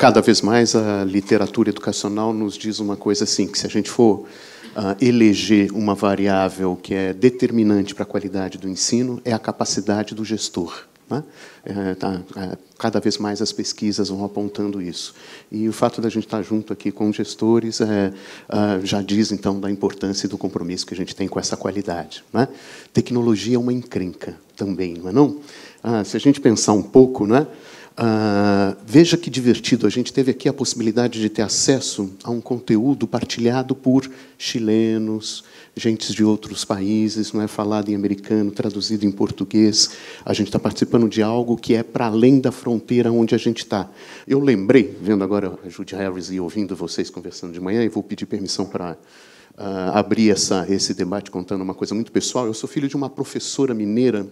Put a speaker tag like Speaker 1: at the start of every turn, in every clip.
Speaker 1: cada vez mais a literatura educacional nos diz uma coisa assim, que se a gente for eleger uma variável que é determinante para a qualidade do ensino, é a capacidade do gestor. Né? Cada vez mais as pesquisas vão apontando isso. E o fato da gente estar junto aqui com gestores já diz, então, da importância e do compromisso que a gente tem com essa qualidade. Né? Tecnologia é uma encrenca também, não é não? Se a gente pensar um pouco, né? Veja que divertido, a gente teve aqui a possibilidade de ter acesso a um conteúdo partilhado por chilenos, gente de outros países, não é falado em americano, traduzido em português. A gente está participando de algo que é para além da fronteira onde a gente está. Eu lembrei, vendo agora a Judy Harris e ouvindo vocês conversando de manhã, e vou pedir permissão para abrir esse debate contando uma coisa muito pessoal. Eu sou filho de uma professora mineira,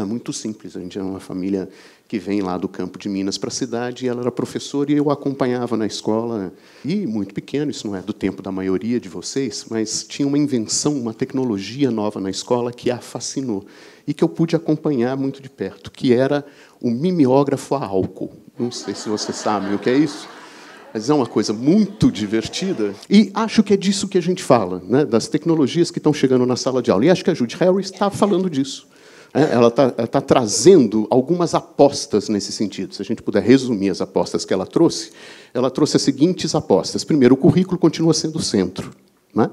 Speaker 1: muito simples. A gente é uma família que vem lá do campo de Minas para a cidade, e ela era professora e eu a acompanhava na escola. E, muito pequeno, isso não é do tempo da maioria de vocês, mas tinha uma invenção, uma tecnologia nova na escola que a fascinou e que eu pude acompanhar muito de perto, que era o mimeógrafo a álcool. Não sei se vocês sabem o que é isso, mas é uma coisa muito divertida. E acho que é disso que a gente fala, né, das tecnologias que estão chegando na sala de aula. E acho que a Judy Harris está falando disso. Ela está trazendo algumas apostas nesse sentido. Se a gente puder resumir as apostas que ela trouxe as seguintes apostas. Primeiro, o currículo continua sendo o centro. Né?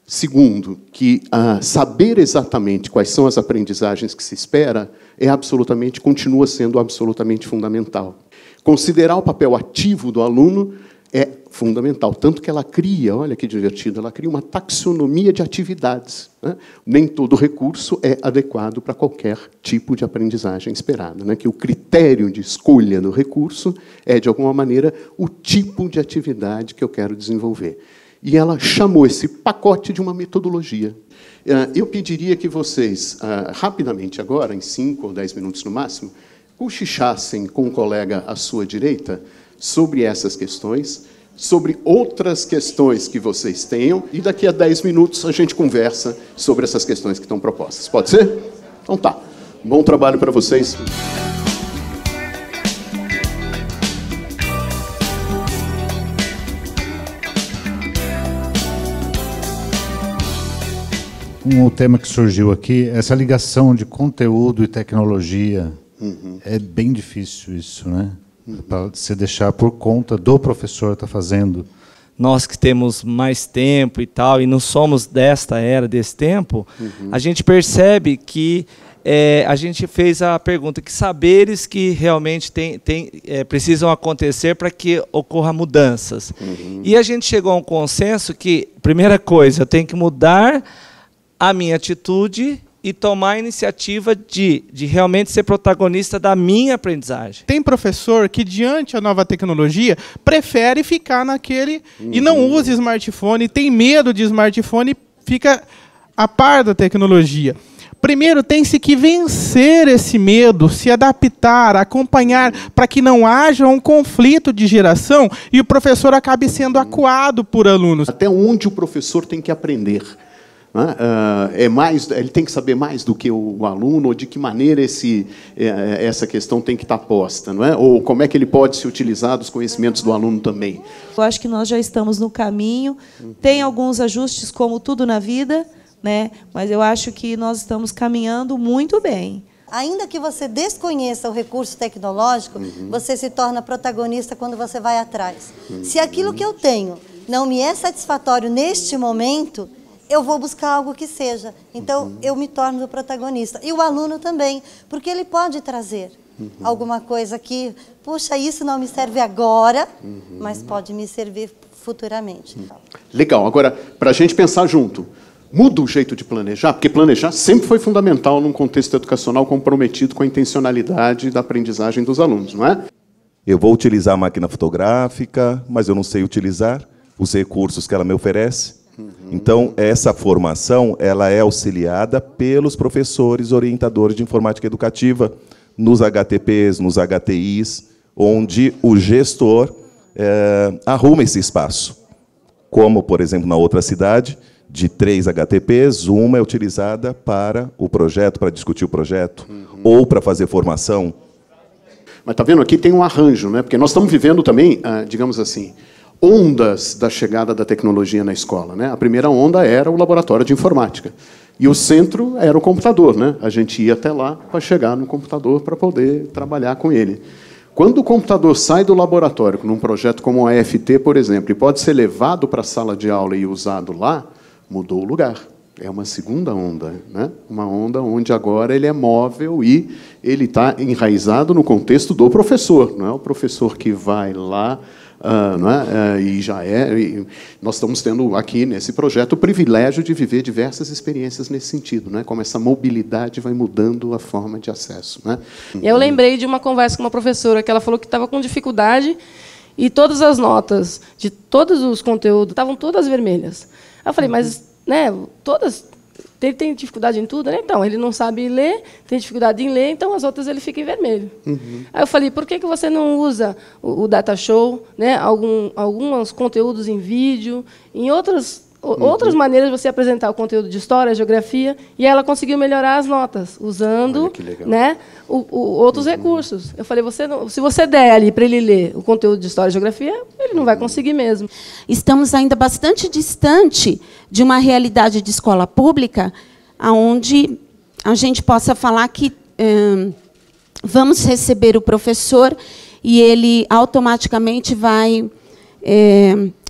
Speaker 1: Segundo, que saber exatamente quais são as aprendizagens que se espera continua sendo absolutamente fundamental. Considerar o papel ativo do aluno é fundamental, tanto que ela cria, olha que divertido, ela cria uma taxonomia de atividades. Né? Nem todo recurso é adequado para qualquer tipo de aprendizagem esperada. Né? Que o critério de escolha do recurso é, de alguma maneira, o tipo de atividade que eu quero desenvolver. E ela chamou esse pacote de uma metodologia. Eu pediria que vocês, rapidamente agora, em 5 ou 10 minutos no máximo, cochichassem com um colega à sua direita sobre essas questões, sobre outras questões que vocês tenham, e daqui a 10 minutos a gente conversa sobre essas questões que estão propostas. Pode ser? Então tá. Bom trabalho para vocês.
Speaker 2: Um tema que surgiu aqui, essa ligação de conteúdo e tecnologia. É bem difícil isso, né? Para se deixar por conta do professor estar fazendo.
Speaker 3: Nós que temos mais tempo e tal, e não somos desta era, desse tempo, a gente percebe que a gente fez a pergunta, que saberes que realmente precisam acontecer para que ocorram mudanças. E a gente chegou a um consenso que, primeira coisa, eu tenho que mudar a minha atitude e tomar a iniciativa de realmente ser protagonista da minha aprendizagem.
Speaker 4: Tem professor que, diante da nova tecnologia, prefere ficar naquele e não usa smartphone, tem medo de smartphone e fica a par da tecnologia. Primeiro, tem-se que vencer esse medo, se adaptar, acompanhar, para que não haja um conflito de geração e o professor acabe sendo acuado por alunos.
Speaker 1: Até onde o professor tem que aprender? Ele tem que saber mais do que o aluno, ou de que maneira essa questão tem que estar posta, não é? Ou como é que ele pode se utilizar dos conhecimentos do aluno também.
Speaker 5: Eu acho que nós já estamos no caminho, tem alguns ajustes, como tudo na vida, né? Mas eu acho que nós estamos caminhando muito bem.
Speaker 6: Ainda que você desconheça o recurso tecnológico, você se torna protagonista quando você vai atrás. Se aquilo que eu tenho não me é satisfatório neste momento, eu vou buscar algo que seja. Então, eu me torno o protagonista. E o aluno também, porque ele pode trazer alguma coisa que, puxa, isso não me serve agora, mas pode me servir futuramente.
Speaker 1: Legal. Agora, para a gente pensar junto, muda o jeito de planejar, porque planejar sempre foi fundamental num contexto educacional comprometido com a intencionalidade da aprendizagem dos alunos, não é?
Speaker 7: Eu vou utilizar a máquina fotográfica, mas eu não sei utilizar os recursos que ela me oferece. Então, essa formação ela é auxiliada pelos professores orientadores de informática educativa, nos HTPs, nos HTIs, onde o gestor arruma esse espaço. Como, por exemplo, na outra cidade, de 3 HTPs, uma é utilizada para o projeto, para discutir o projeto, ou para fazer formação.
Speaker 1: Mas está vendo aqui tem um arranjo, né? Porque nós estamos vivendo também, digamos assim, ondas da chegada da tecnologia na escola, né? A primeira onda era o laboratório de informática. E o centro era o computador, né? A gente ia até lá para chegar no computador para poder trabalhar com ele. Quando o computador sai do laboratório, num projeto como o AFT, por exemplo, e pode ser levado para a sala de aula e usado lá, mudou o lugar. É uma segunda onda, né? Uma onda onde agora ele é móvel e ele está enraizado no contexto do professor. Não é o professor que vai lá, não é? E já é. E nós estamos tendo aqui nesse projeto o privilégio de viver diversas experiências nesse sentido, né? Como essa mobilidade vai mudando a forma de acesso, né?
Speaker 8: Eu lembrei de uma conversa com uma professora que ela falou que estava com dificuldade e todas as notas de todos os conteúdos estavam todas vermelhas. Eu falei, mas né, todas, ele tem dificuldade em tudo, né? Então, ele não sabe ler, tem dificuldade em ler, então as outras ele fica em vermelho. Aí eu falei, por que você não usa o Data Show, né? Alguns conteúdos em vídeo, em outras maneiras de você apresentar o conteúdo de história, geografia, e ela conseguiu melhorar as notas, usando né, outros recursos. Eu falei, se você der ali para ele ler o conteúdo de história e geografia, ele não vai conseguir mesmo.
Speaker 9: Estamos ainda bastante distante de uma realidade de escola pública onde a gente possa falar que vamos receber o professor e ele automaticamente vai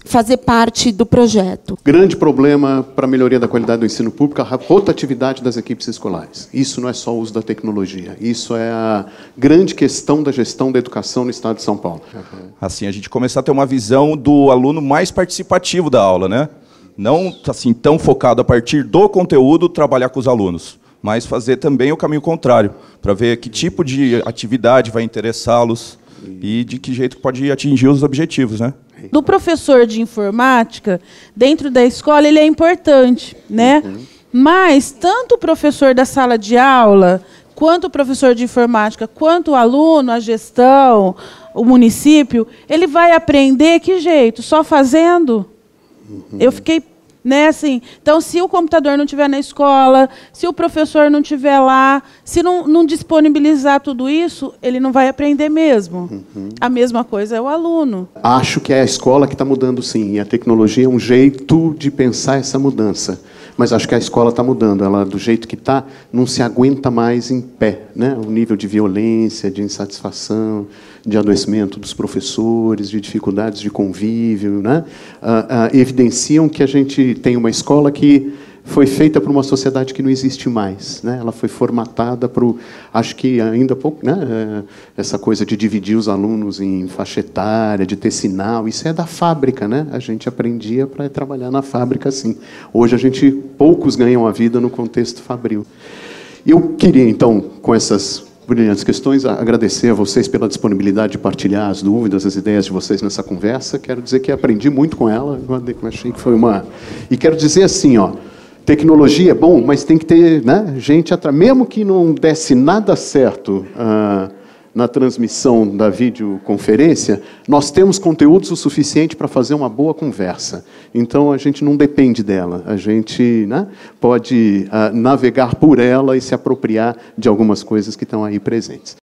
Speaker 9: fazer parte do projeto.
Speaker 1: Grande problema para a melhoria da qualidade do ensino público, a rotatividade das equipes escolares. Isso não é só o uso da tecnologia, isso é a grande questão da gestão da educação no estado de São Paulo.
Speaker 10: Assim, a gente começar a ter uma visão do aluno mais participativo da aula, né? Não assim tão focado a partir do conteúdo trabalhar com os alunos, mas fazer também o caminho contrário, para ver que tipo de atividade vai interessá-los e de que jeito pode atingir os objetivos, né?
Speaker 11: Do professor de informática, dentro da escola, ele é importante, né? Mas tanto o professor da sala de aula, quanto o professor de informática, quanto o aluno, a gestão, o município, ele vai aprender que jeito? Só fazendo? Eu fiquei... Né, assim, então, se o computador não estiver na escola, se o professor não estiver lá, se não disponibilizar tudo isso, ele não vai aprender mesmo. A mesma coisa é o aluno.
Speaker 1: Acho que é a escola que está mudando, sim, e a tecnologia é um jeito de pensar essa mudança. Mas acho que a escola está mudando, ela, do jeito que está, não se aguenta mais em pé, né? O nível de violência, de insatisfação, de adoecimento dos professores, de dificuldades de convívio, né? Evidenciam que a gente tem uma escola que foi feita para uma sociedade que não existe mais, né? Ela foi formatada para o... Acho que ainda há pouco, né? Essa coisa de dividir os alunos em faixa etária, de ter sinal, isso é da fábrica, né? A gente aprendia para trabalhar na fábrica assim. Hoje poucos ganham a vida no contexto fabril. Eu queria, então, com essas brilhantes questões, agradecer a vocês pela disponibilidade de partilhar as dúvidas, as ideias de vocês nessa conversa. Quero dizer que aprendi muito com ela, achei que foi uma... E quero dizer assim, ó, tecnologia é bom, mas tem que ter, né, gente atrás. Mesmo que não desse nada certo na transmissão da videoconferência, nós temos conteúdos o suficiente para fazer uma boa conversa. Então, a gente não depende dela. A gente, né, pode navegar por ela e se apropriar de algumas coisas que estão aí presentes.